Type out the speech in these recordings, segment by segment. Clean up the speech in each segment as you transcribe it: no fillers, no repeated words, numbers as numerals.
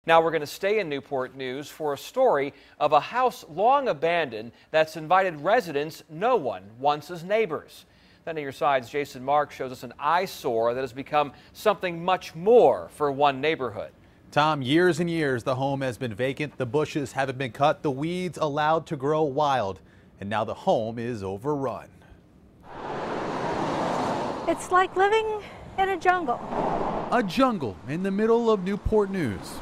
Now we're going to stay in Newport news for a story of a house long abandoned that's invited residents no one wants as neighbors. Then at your sides, Jason Mark shows us an eyesore that has become something much more for one neighborhood. Tom, years and years the home has been vacant, the bushes haven't been cut, the weeds allowed to grow wild, and now the home is overrun. It's like living in a jungle. A jungle in the middle of Newport News.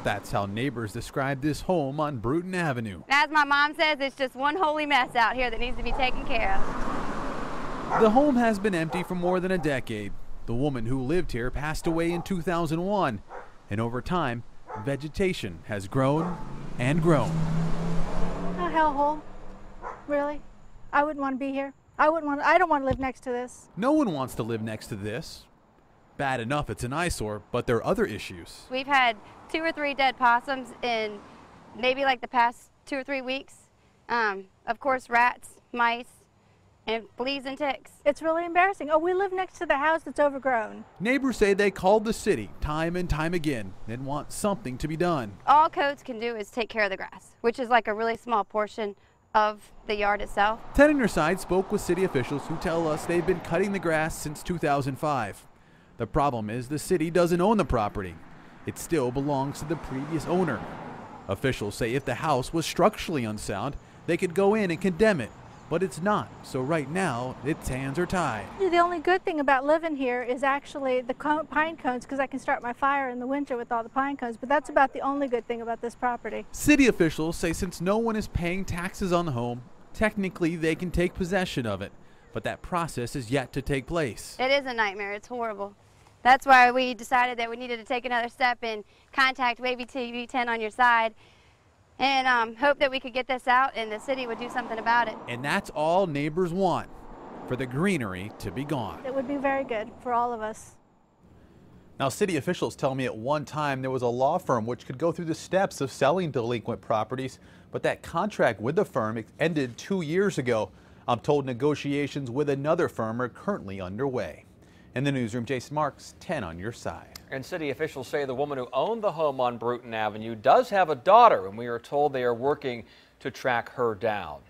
That's how neighbors describe this home on Bruton Avenue. As my mom says, it's just one holy mess out here that needs to be taken care of. The home has been empty for more than a decade. The woman who lived here passed away in 2001, and over time, vegetation has grown and grown. A hellhole. Really? I wouldn't want to be here. I don't want to live next to this. No one wants to live next to this. Bad enough it's an eyesore, but there are other issues. We've had 2 or 3 dead possums in maybe like the past 2 or 3 weeks. Of course, rats, mice, and fleas and ticks. It's really embarrassing. Oh, we live next to the house that's overgrown. Neighbors say they called the city time and time again and want something to be done. All codes can do is take care of the grass, which is like a really small portion of the yard itself. Ted and her side spoke with city officials who tell us they've been cutting the grass since 2005. The problem is the city doesn't own the property. It still belongs to the previous owner. Officials say if the house was structurally unsound, they could go in and condemn it, but it's not. So right now, its hands are tied. The only good thing about living here is actually the pine cones, because I can start my fire in the winter with all the pine cones, but that's about the only good thing about this property. City officials say since no one is paying taxes on the home, technically they can take possession of it, but that process is yet to take place. It is a nightmare. It's horrible. That's why we decided that we needed to take another step and contact Wavy TV 10 on your side and hope that we could get this out and the city would do something about it. And that's all neighbors want, for the greenery to be gone. It would be very good for all of us. Now, city officials tell me at one time there was a law firm which could go through the steps of selling delinquent properties, but that contract with the firm ended 2 years ago. I'm told negotiations with another firm are currently underway. In the newsroom, Jason Marks, 10 on your side. And city officials say the woman who owned the home on Bruton Avenue does have a daughter, and we are told they are working to track her down.